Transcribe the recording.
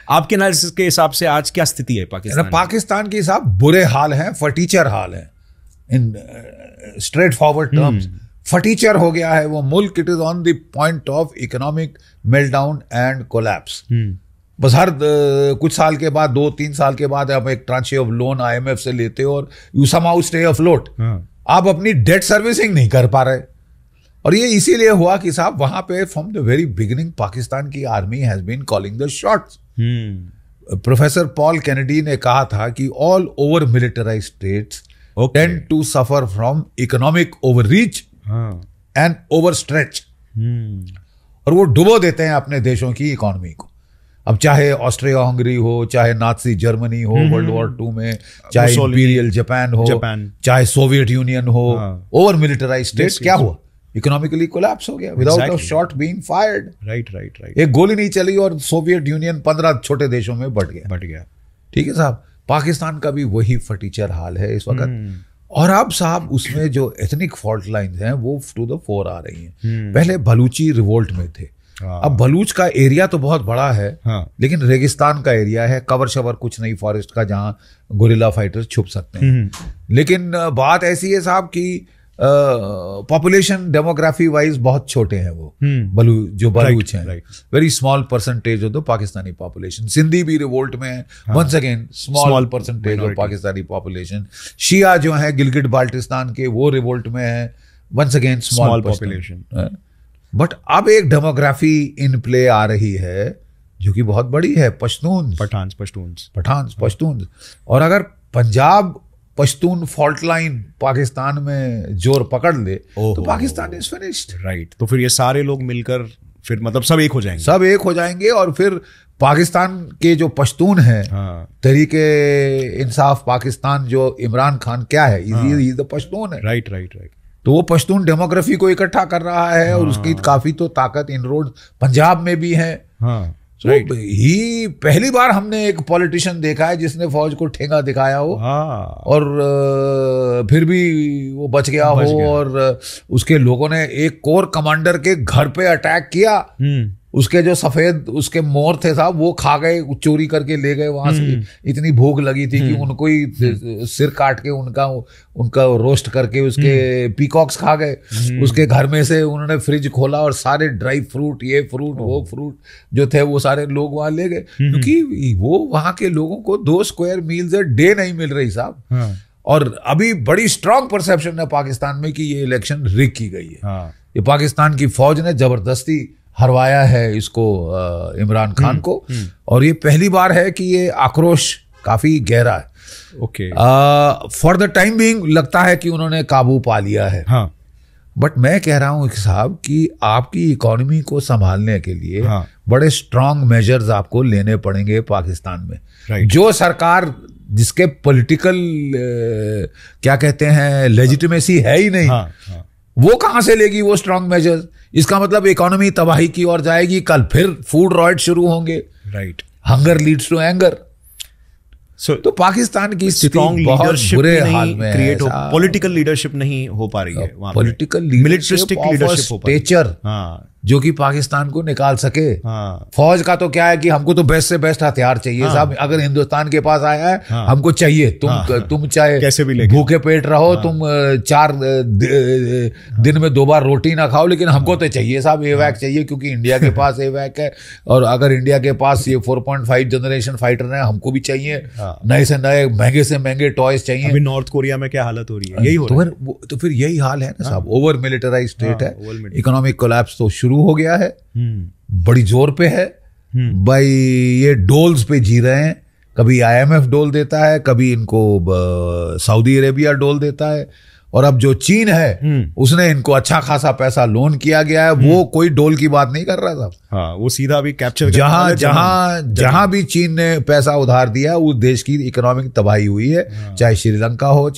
आपके एनालिसिस के हिसाब से आज क्या स्थिति है पाकिस्तान? पाकिस्तान के हिसाब बुरे हाल हैं, फटीचर हाल है, इन स्ट्रेट फॉरवर्ड टर्म्स फटीचर हो गया है वो मुल्क। It is on the point of economic meltdown and collapse. बस हर कुछ साल के बाद, 2-3 साल के बाद आप एक ट्रांचे ऑफ लोन IMF से लेते हो और यू समहाउ स्टे अफ्लोट। आप अपनी डेट सर्विसिंग नहीं कर पा रहे। और ये इसीलिए हुआ कि साहब वहां पे from the very beginning Pakistan की army has been calling the shots. Professor Paul Kennedy ने कहा था कि all over militarised states tend to suffer from economic overreach and over stretch. और वो डुबो देते हैं अपने देशों की इकोनॉमी को। अब चाहे ऑस्ट्रिया हंगरी हो, चाहे नाजी जर्मनी हो वर्ल्ड वॉर 2 में, चाहे इंपीरियल जापान हो, चाहे सोवियत यूनियन हो, ओवर मिलिटराइज्ड स्टेट्स क्या हुआ? इकोनॉमिकली कोलैप्स हो गया without a shot being fired. Right. एक गोली नहीं चली और सोवियत यूनियन 15 छोटे देशों में बट गया। ठीक है साहब, पाकिस्तान का भी वही फटीचर हाल है इस वक्त। और अब साहब उसमें जो एथनिक फॉल्ट लाइन्स हैं वो टू द फोर आ रही हैं। पहले बलूची रिवोल्ट में थे, अब बलूच का एरिया तो बहुत बड़ा है, लेकिन रेगिस्तान का एरिया है, कवर शवर कुछ नहीं फॉरेस्ट का, जहां गोरिल्ला फाइटर्स छुप सकते हैं। लेकिन बात ऐसी है साहब कि पॉपुलेशन डेमोग्राफी वाइज बहुत छोटे हैं वो बलूच हैं, very small percentage of the Pakistani population. Sindhi भी रिवोल्ट में है, once again small percentage of Pakistani population. शिया जो है गिलगिट बाल्टिस्तान के, वो रिवोल्ट में है, once again small population. But अब एक डेमोग्राफी इन प्ले आ रही है जो कि बहुत बड़ी है, पश्तून। और अगर पंजाब पश्तून फॉल्ट लाइन पाकिस्तान में जोर पकड़ ले तो पाकिस्तान इज फिनिश्ड। राइट। तो फिर ये सारे लोग मिलकर फिर मतलब सब एक हो जाएंगे और फिर पाकिस्तान के जो पश्तून हैं, तहरीके इंसाफ पाकिस्तान, जो इमरान खान क्या है, इज द पश्तून है। राइट। तो वो पश्तून डेमोग्राफी को इकट्ठा कर रहा है और उसकी काफी तो ताकत इनरोड पंजाब में भी है। ही पहली बार हमने एक पॉलिटिशियन देखा है जिसने फौज को ठेंगा दिखाया हो और फिर भी वो बच गया हो और उसके लोगों ने एक कोर कमांडर के घर पे अटैक किया। उसके जो सफेद उसके मोर थे साहब वो खा गए, चोरी करके ले गए वहां से। इतनी भूख लगी थी कि उनको ही सिर काट के उनका रोस्ट करके उसके पीकॉक्स खा गए। उसके घर में से उन्होंने फ्रिज खोला और सारे ड्राई फ्रूट, ये फ्रूट वो फ्रूट जो थे वो सारे लोग वहां ले गए, क्योंकि वो वहां के लोगों को 2 स्क्वायर मील्स अ डे नहीं मिल रही साहब। और अभी बड़ी स्ट्रांग परसेप्शन है पाकिस्तान में कि ये इलेक्शन रिग की गई है। ये पाकिस्तान की फौज ने जबरदस्ती हरवाया है इसको, इमरान खान को। और ये पहली बार है कि ये आक्रोश काफी गहरा है। फॉर द टाइम बीइंग लगता है कि उन्होंने काबू पा लिया है। बट मैं कह रहा हूं साहब कि आपकी इकोनॉमी को संभालने के लिए बड़े स्ट्रांग मेजर्स आपको लेने पड़ेंगे पाकिस्तान में। जो सरकार जिसके पॉलिटिकल क्या कहते हैं लेजिटिमेसी है ही नहीं, वो कहां से लेगी वो स्ट्रांग मेजर्स? इसका मतलब इकोनॉमी तबाही की ओर जाएगी। कल फिर फूड रॉयट शुरू होंगे। Hunger leads to anger. तो पाकिस्तान की स्थिति बहुत बुरे हाल में है। पॉलिटिकल लीडरशिप नहीं हो पा रही है, पॉलिटिकल मिलिट्रिस्टिक लीडरशिप टीचर जो कि पाकिस्तान को निकाल सके। फौज का तो क्या है कि हमको तो बेस्ट से बेस्ट हथियार चाहिए साहब। अगर हिंदुस्तान के पास आया है हमको चाहिए। तुम चाहे कैसे भी भूखे पेट रहो, तुम 4 दिन में 2 बार रोटी ना खाओ, लेकिन हमको तो चाहिए साहब, एवैक चाहिए, क्योंकि इंडिया के पास एवैक है। और अगर इंडिया के पास ये 4.5 जनरेशन फाइटर है, हमको भी चाहिए नए से नए महंगे से महंगे टॉयज चाहिए। अभी नॉर्थ कोरिया में क्या हालत हो रही है, यही हो रहा है। तो फिर यही हाल है ना साहब। ओवर मिलिटराइज्ड स्टेट है, इकोनॉमिक कोलैप्स तो शुरू हो गया है, बड़ी जोर पे है भाई। ये डोल्स पे जी रहे हैं। कभी IMF डोल देता है, कभी इनको सऊदी अरेबिया डोल देता है, और अब जो चीन है उसने इनको अच्छा खासा पैसा लोन किया गया है। वो कोई डोल की बात नहीं कर रहा था। वो सीधा भी कैप्चर जहां भी चीन ने पैसा उधार दिया उस देश की इकोनॉमिक तबाही हुई है, चाहे श्रीलंका हो,